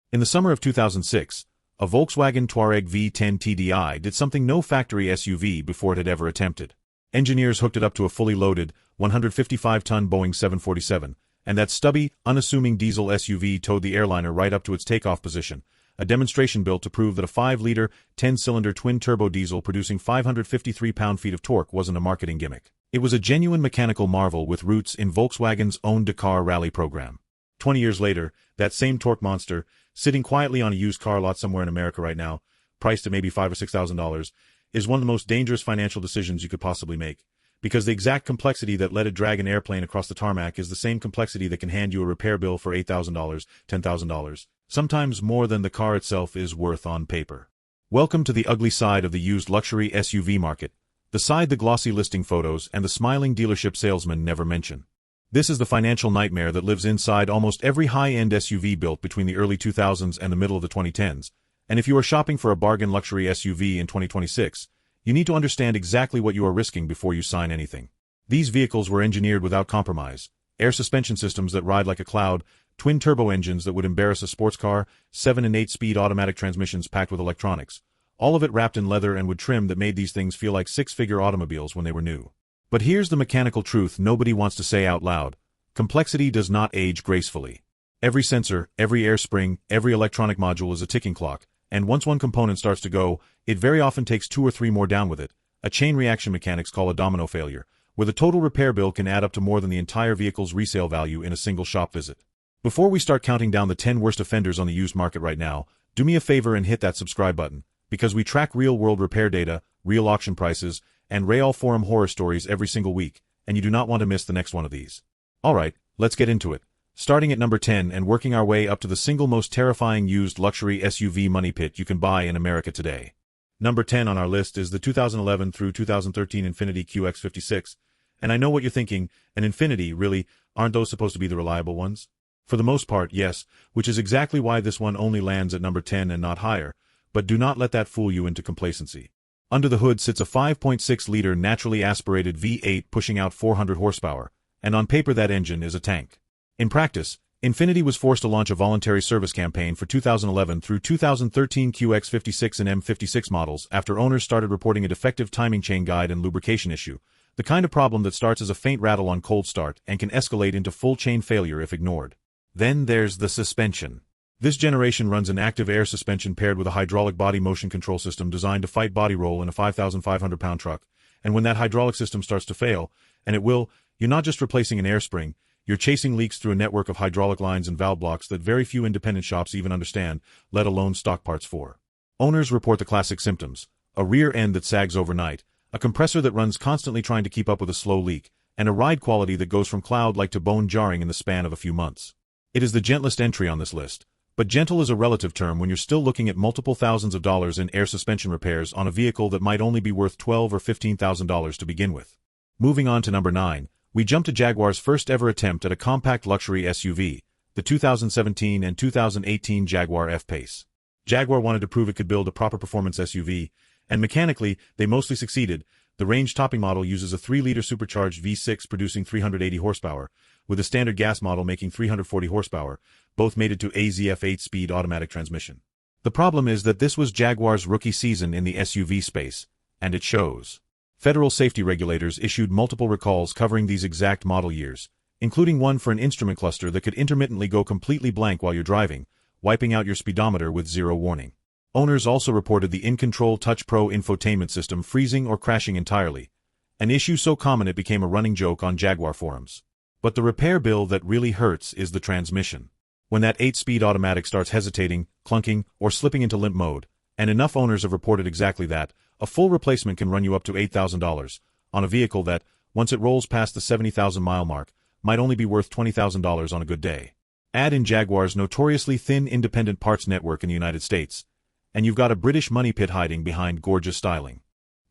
In the summer of 2006, a Volkswagen Touareg V10 TDI did something no factory SUV before it had ever attempted. Engineers hooked it up to a fully loaded, 155-ton Boeing 747, and that stubby, unassuming diesel SUV towed the airliner right up to its takeoff position, a demonstration built to prove that a 5-liter, 10-cylinder twin-turbo diesel producing 553 pound-feet of torque wasn't a marketing gimmick. It was a genuine mechanical marvel with roots in Volkswagen's own Dakar rally program. 20 years later, that same torque monster, sitting quietly on a used car lot somewhere in America right now, priced at maybe $5,000 or $6,000, is one of the most dangerous financial decisions you could possibly make. Because the exact complexity that let it drag an airplane across the tarmac is the same complexity that can hand you a repair bill for $8,000, $10,000, sometimes more than the car itself is worth on paper. Welcome to the ugly side of the used luxury SUV market, the side the glossy listing photos and the smiling dealership salesman never mention. This is the financial nightmare that lives inside almost every high-end SUV built between the early 2000s and the middle of the 2010s, and if you are shopping for a bargain luxury SUV in 2026, you need to understand exactly what you are risking before you sign anything. These vehicles were engineered without compromise, air suspension systems that ride like a cloud, twin-turbo engines that would embarrass a sports car, 7- and 8-speed automatic transmissions packed with electronics, all of it wrapped in leather and wood trim that made these things feel like six-figure automobiles when they were new. But here's the mechanical truth nobody wants to say out loud. Complexity does not age gracefully. Every sensor, every air spring, every electronic module is a ticking clock, and once one component starts to go, it very often takes 2 or 3 more down with it, a chain reaction mechanics call a domino failure, where the total repair bill can add up to more than the entire vehicle's resale value in a single shop visit. Before we start counting down the 10 worst offenders on the used market right now, do me a favor and hit that subscribe button, because we track real-world repair data, real auction prices, and Real Forum horror stories every single week, and you do not want to miss the next one of these. Alright, let's get into it. Starting at number 10 and working our way up to the single most terrifying used luxury SUV money pit you can buy in America today. Number 10 on our list is the 2011 through 2013 Infiniti QX56, and I know what you're thinking, an Infiniti, really, aren't those supposed to be the reliable ones? For the most part, yes, which is exactly why this one only lands at number 10 and not higher, but do not let that fool you into complacency. Under the hood sits a 5.6-liter naturally aspirated V8 pushing out 400 horsepower, and on paper that engine is a tank. In practice, Infiniti was forced to launch a voluntary service campaign for 2011 through 2013 QX56 and M56 models after owners started reporting a defective timing chain guide and lubrication issue, the kind of problem that starts as a faint rattle on cold start and can escalate into full chain failure if ignored. Then there's the suspension. This generation runs an active air suspension paired with a hydraulic body motion control system designed to fight body roll in a 5,500-pound truck, and when that hydraulic system starts to fail, and it will, you're not just replacing an air spring, you're chasing leaks through a network of hydraulic lines and valve blocks that very few independent shops even understand, let alone stock parts for. Owners report the classic symptoms: a rear end that sags overnight, a compressor that runs constantly trying to keep up with a slow leak, and a ride quality that goes from cloud-like to bone-jarring in the span of a few months. It is the gentlest entry on this list, but gentle is a relative term when you're still looking at multiple thousands of dollars in air suspension repairs on a vehicle that might only be worth $12,000 or $15,000 to begin with. Moving on to number 9. We jump to Jaguar's first ever attempt at a compact luxury SUV, the 2017 and 2018 Jaguar F-Pace. Jaguar wanted to prove it could build a proper performance SUV, and mechanically, they mostly succeeded. The range-topping model uses a 3-liter supercharged V6 producing 380 horsepower, with a standard gas model making 340 horsepower, both mated to AZF 8-speed automatic transmission. The problem is that this was Jaguar's rookie season in the SUV space, and it shows. Federal safety regulators issued multiple recalls covering these exact model years, including one for an instrument cluster that could intermittently go completely blank while you're driving, wiping out your speedometer with zero warning. Owners also reported the InControl Touch Pro infotainment system freezing or crashing entirely, an issue so common it became a running joke on Jaguar forums. But the repair bill that really hurts is the transmission. When that 8-speed automatic starts hesitating, clunking, or slipping into limp mode, and enough owners have reported exactly that, a full replacement can run you up to $8,000, on a vehicle that, once it rolls past the 70,000-mile mark, might only be worth $20,000 on a good day. Add in Jaguar's notoriously thin independent parts network in the United States, and you've got a British money pit hiding behind gorgeous styling.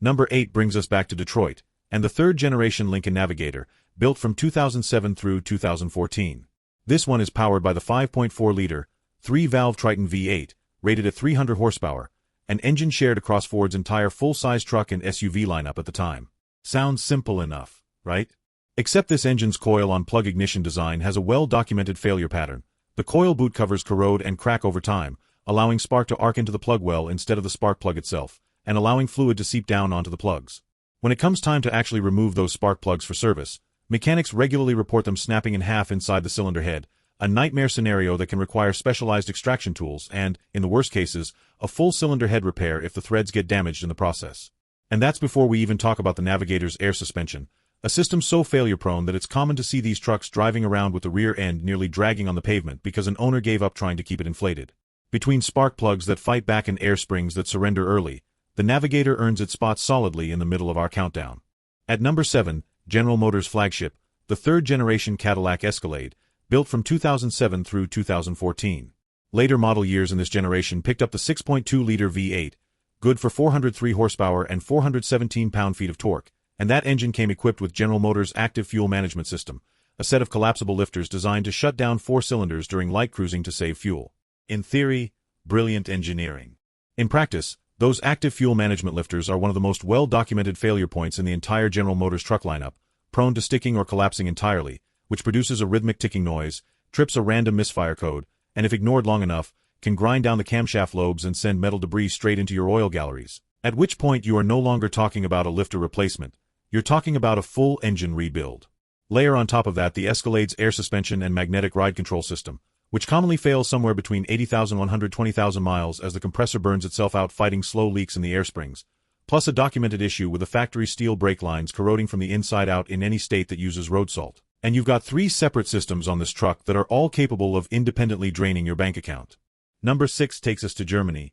Number 8 brings us back to Detroit, and the third-generation Lincoln Navigator, built from 2007 through 2014. This one is powered by the 5.4-liter, 3-valve Triton V8, rated at 300 horsepower, an engine shared across Ford's entire full-size truck and SUV lineup at the time. Sounds simple enough, right? Except this engine's coil-on-plug ignition design has a well-documented failure pattern, The coil boot covers corrode and crack over time, allowing spark to arc into the plug well instead of the spark plug itself, and allowing fluid to seep down onto the plugs. When it comes time to actually remove those spark plugs for service, mechanics regularly report them snapping in half inside the cylinder head, a nightmare scenario that can require specialized extraction tools and, in the worst cases, a full cylinder head repair if the threads get damaged in the process. And that's before we even talk about the Navigator's air suspension, a system so failure-prone that it's common to see these trucks driving around with the rear end nearly dragging on the pavement because an owner gave up trying to keep it inflated. Between spark plugs that fight back and air springs that surrender early, the Navigator earns its spot solidly in the middle of our countdown. At number 7, General Motors' flagship, the third-generation Cadillac Escalade, built from 2007 through 2014. Later model years in this generation picked up the 6.2-liter V8, good for 403 horsepower and 417 pound-feet of torque, and that engine came equipped with General Motors' Active Fuel Management System, a set of collapsible lifters designed to shut down 4 cylinders during light cruising to save fuel. In theory, brilliant engineering. In practice, those active fuel management lifters are one of the most well-documented failure points in the entire General Motors truck lineup, prone to sticking or collapsing entirely, which produces a rhythmic ticking noise, trips a random misfire code, and if ignored long enough, can grind down the camshaft lobes and send metal debris straight into your oil galleries. At which point you are no longer talking about a lifter replacement, you're talking about a full engine rebuild. Layer on top of that the Escalade's air suspension and magnetic ride control system, which commonly fails somewhere between 80,000 and 120,000 miles as the compressor burns itself out fighting slow leaks in the air springs, plus a documented issue with the factory steel brake lines corroding from the inside out in any state that uses road salt. And you've got 3 separate systems on this truck that are all capable of independently draining your bank account. Number 6 takes us to Germany,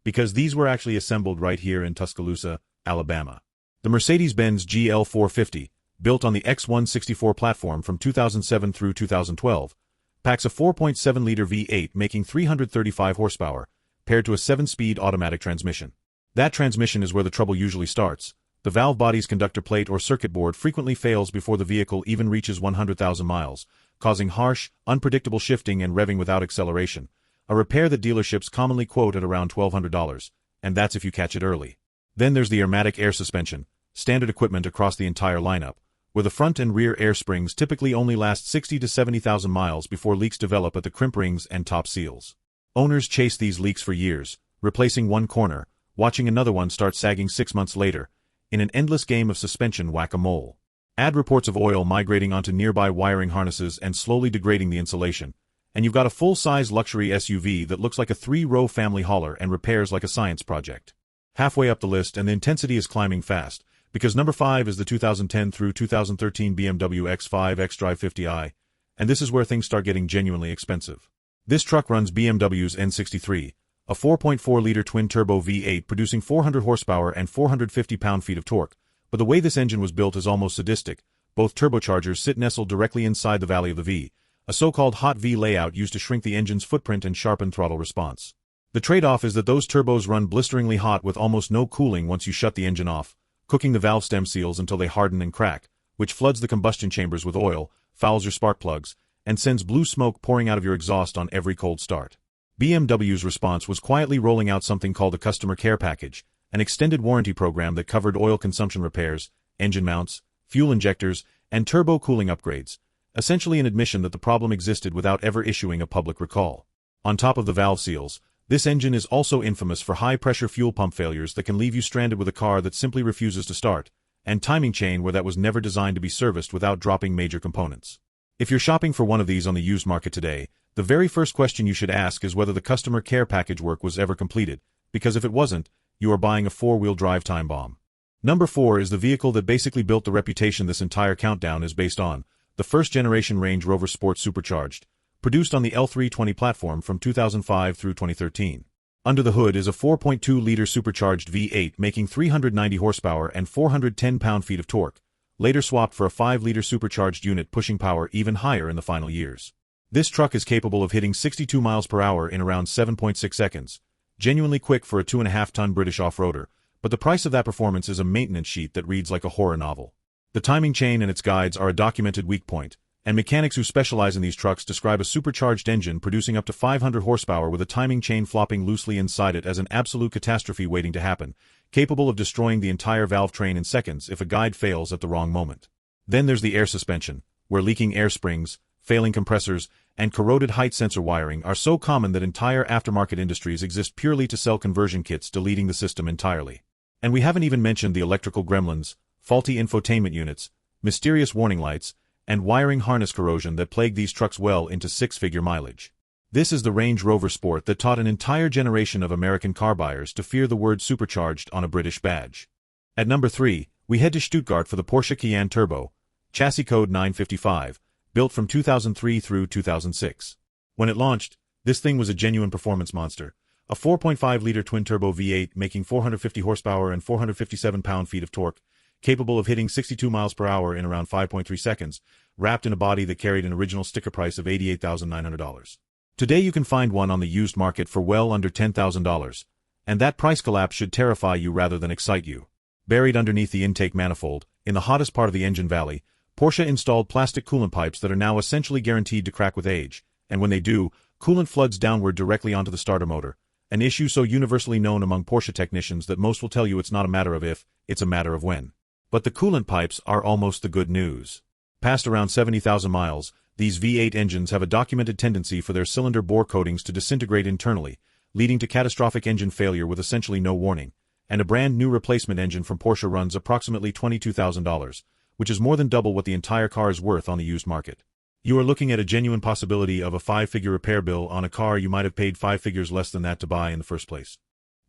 because these were actually assembled right here in Tuscaloosa, Alabama. The Mercedes-Benz GL 450, built on the X164 platform from 2007 through 2012, packs a 4.7-liter V8 making 335 horsepower, paired to a 7-speed automatic transmission. That transmission is where the trouble usually starts. The valve body's conductor plate or circuit board frequently fails before the vehicle even reaches 100,000 miles, causing harsh, unpredictable shifting and revving without acceleration, a repair that dealerships commonly quote at around $1,200, and that's if you catch it early. Then there's the Airmatic air suspension, standard equipment across the entire lineup, where the front and rear air springs typically only last 60 to 70,000 miles before leaks develop at the crimp rings and top seals. Owners chase these leaks for years, replacing one corner, watching another one start sagging 6 months later, in an endless game of suspension whack-a-mole. Add reports of oil migrating onto nearby wiring harnesses and slowly degrading the insulation, and you've got a full-size luxury SUV that looks like a 3-row family hauler and repairs like a science project. Halfway up the list and the intensity is climbing fast, because number 5 is the 2010 through 2013 BMW X5 xDrive 50i, and this is where things start getting genuinely expensive. This truck runs BMW's N63, a 4.4-liter twin-turbo V8 producing 400 horsepower and 450 pound-feet of torque, but the way this engine was built is almost sadistic. Both turbochargers sit nestled directly inside the valley of the V, a so-called hot V layout used to shrink the engine's footprint and sharpen throttle response. The trade-off is that those turbos run blisteringly hot with almost no cooling once you shut the engine off, cooking the valve stem seals until they harden and crack, which floods the combustion chambers with oil, fouls your spark plugs, and sends blue smoke pouring out of your exhaust on every cold start. BMW's response was quietly rolling out something called a Customer Care Package, an extended warranty program that covered oil consumption repairs, engine mounts, fuel injectors, and turbo cooling upgrades, essentially an admission that the problem existed without ever issuing a public recall. On top of the valve seals, this engine is also infamous for high-pressure fuel pump failures that can leave you stranded with a car that simply refuses to start, and timing chain where that was never designed to be serviced without dropping major components. If you're shopping for one of these on the used market today, the very first question you should ask is whether the customer care package work was ever completed, because if it wasn't, you are buying a 4-wheel drive time bomb. Number 4 is the vehicle that basically built the reputation this entire countdown is based on, the first-generation Range Rover Sport Supercharged, produced on the L320 platform from 2005 through 2013. Under the hood is a 4.2-liter supercharged V8 making 390 horsepower and 410 pound-feet of torque, later swapped for a 5-liter supercharged unit pushing power even higher in the final years. This truck is capable of hitting 62 miles per hour in around 7.6 seconds, genuinely quick for a 2.5-ton British off-roader, but the price of that performance is a maintenance sheet that reads like a horror novel. The timing chain and its guides are a documented weak point, and mechanics who specialize in these trucks describe a supercharged engine producing up to 500 horsepower with a timing chain flopping loosely inside it as an absolute catastrophe waiting to happen, capable of destroying the entire valve train in seconds if a guide fails at the wrong moment. Then there's the air suspension, where leaking air springs, failing compressors, and corroded height sensor wiring are so common that entire aftermarket industries exist purely to sell conversion kits, deleting the system entirely. And we haven't even mentioned the electrical gremlins, faulty infotainment units, mysterious warning lights, and wiring harness corrosion that plague these trucks well into six-figure mileage. This is the Range Rover Sport that taught an entire generation of American car buyers to fear the word supercharged on a British badge. At number 3, we head to Stuttgart for the Porsche Cayenne Turbo, chassis code 955, built from 2003 through 2006. When it launched, this thing was a genuine performance monster. A 4.5-liter twin-turbo V8 making 450 horsepower and 457 pound-feet of torque, capable of hitting 62 miles per hour in around 5.3 seconds, wrapped in a body that carried an original sticker price of $88,900. Today you can find one on the used market for well under $10,000, and that price collapse should terrify you rather than excite you. Buried underneath the intake manifold, in the hottest part of the engine valley, Porsche installed plastic coolant pipes that are now essentially guaranteed to crack with age, and when they do, coolant floods downward directly onto the starter motor, an issue so universally known among Porsche technicians that most will tell you it's not a matter of if, it's a matter of when. But the coolant pipes are almost the good news. Past around 70,000 miles, these V8 engines have a documented tendency for their cylinder bore coatings to disintegrate internally, leading to catastrophic engine failure with essentially no warning, and a brand new replacement engine from Porsche runs approximately $22,000, which is more than double what the entire car is worth on the used market. You are looking at a genuine possibility of a 5-figure repair bill on a car you might have paid 5 figures less than that to buy in the first place.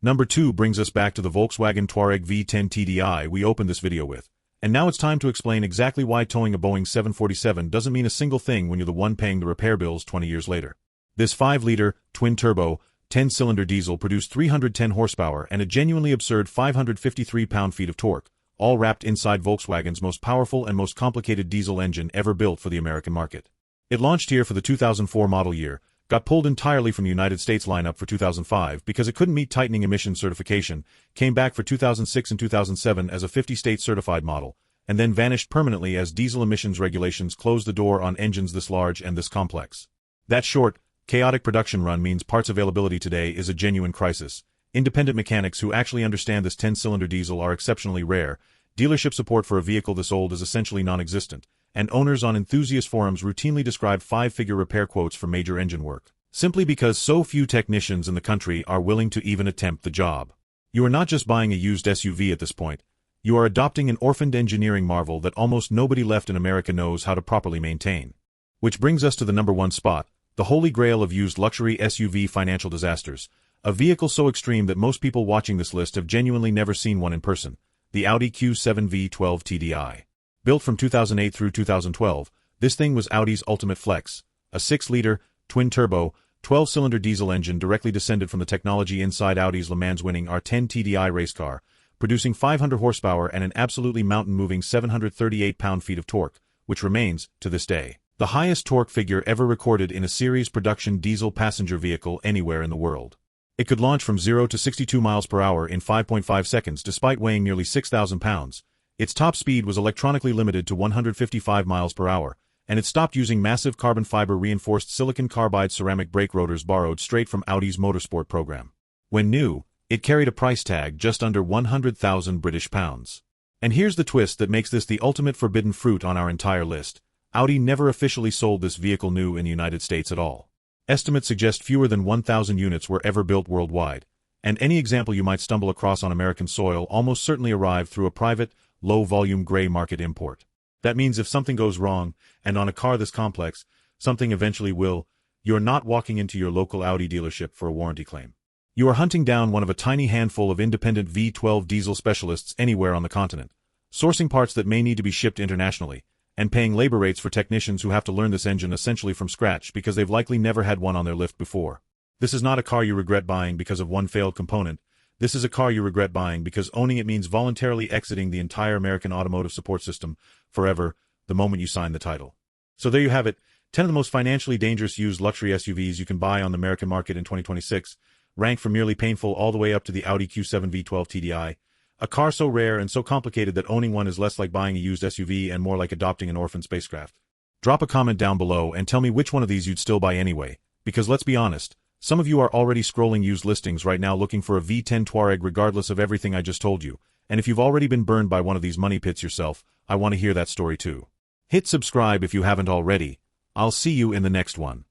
Number 2 brings us back to the Volkswagen Touareg V10 TDI we opened this video with. And now it's time to explain exactly why towing a Boeing 747 doesn't mean a single thing when you're the one paying the repair bills 20 years later. This 5-liter, twin-turbo, 10-cylinder diesel produced 310 horsepower and a genuinely absurd 553 pound-feet of torque, all wrapped inside Volkswagen's most powerful and most complicated diesel engine ever built for the American market. It launched here for the 2004 model year, got pulled entirely from the United States lineup for 2005 because it couldn't meet tightening emission certification, came back for 2006 and 2007 as a 50-state certified model, and then vanished permanently as diesel emissions regulations closed the door on engines this large and this complex. That short, chaotic production run means parts availability today is a genuine crisis. Independent mechanics who actually understand this 10-cylinder diesel are exceptionally rare, dealership support for a vehicle this old is essentially non-existent, and owners on enthusiast forums routinely describe 5-figure repair quotes for major engine work, simply because so few technicians in the country are willing to even attempt the job. You are not just buying a used SUV at this point, you are adopting an orphaned engineering marvel that almost nobody left in America knows how to properly maintain. Which brings us to the number 1 spot, the holy grail of used luxury SUV financial disasters, a vehicle so extreme that most people watching this list have genuinely never seen one in person, the Audi Q7 V12 TDI. Built from 2008 through 2012, this thing was Audi's ultimate flex, a 6-liter, twin-turbo, 12-cylinder diesel engine directly descended from the technology inside Audi's Le Mans-winning R10 TDI race car, producing 500 horsepower and an absolutely mountain-moving 738 pound-feet of torque, which remains, to this day, the highest torque figure ever recorded in a series production diesel passenger vehicle anywhere in the world. It could launch from 0 to 62 miles per hour in 5.5 seconds despite weighing nearly 6,000 pounds. Its top speed was electronically limited to 155 miles per hour, and it stopped using massive carbon fiber reinforced silicon carbide ceramic brake rotors borrowed straight from Audi's motorsport program. When new, it carried a price tag just under 100,000 British pounds. And here's the twist that makes this the ultimate forbidden fruit on our entire list. Audi never officially sold this vehicle new in the United States at all. Estimates suggest fewer than 1,000 units were ever built worldwide, and any example you might stumble across on American soil almost certainly arrived through a private, low-volume gray market import. That means if something goes wrong, and on a car this complex, something eventually will, you're not walking into your local Audi dealership for a warranty claim. You are hunting down one of a tiny handful of independent V12 diesel specialists anywhere on the continent, sourcing parts that may need to be shipped internationally, and paying labor rates for technicians who have to learn this engine essentially from scratch because they've likely never had one on their lift before. This is not a car you regret buying because of one failed component. This is a car you regret buying because owning it means voluntarily exiting the entire American automotive support system forever the moment you sign the title. So there you have it, 10 of the most financially dangerous used luxury SUVs you can buy on the American market in 2026, ranked from merely painful all the way up to the Audi Q7 V12 TDI, a car so rare and so complicated that owning one is less like buying a used SUV and more like adopting an orphan spacecraft. Drop a comment down below and tell me which one of these you'd still buy anyway, because let's be honest, some of you are already scrolling used listings right now looking for a V10 Touareg regardless of everything I just told you, and if you've already been burned by one of these money pits yourself, I want to hear that story too. Hit subscribe if you haven't already. I'll see you in the next one.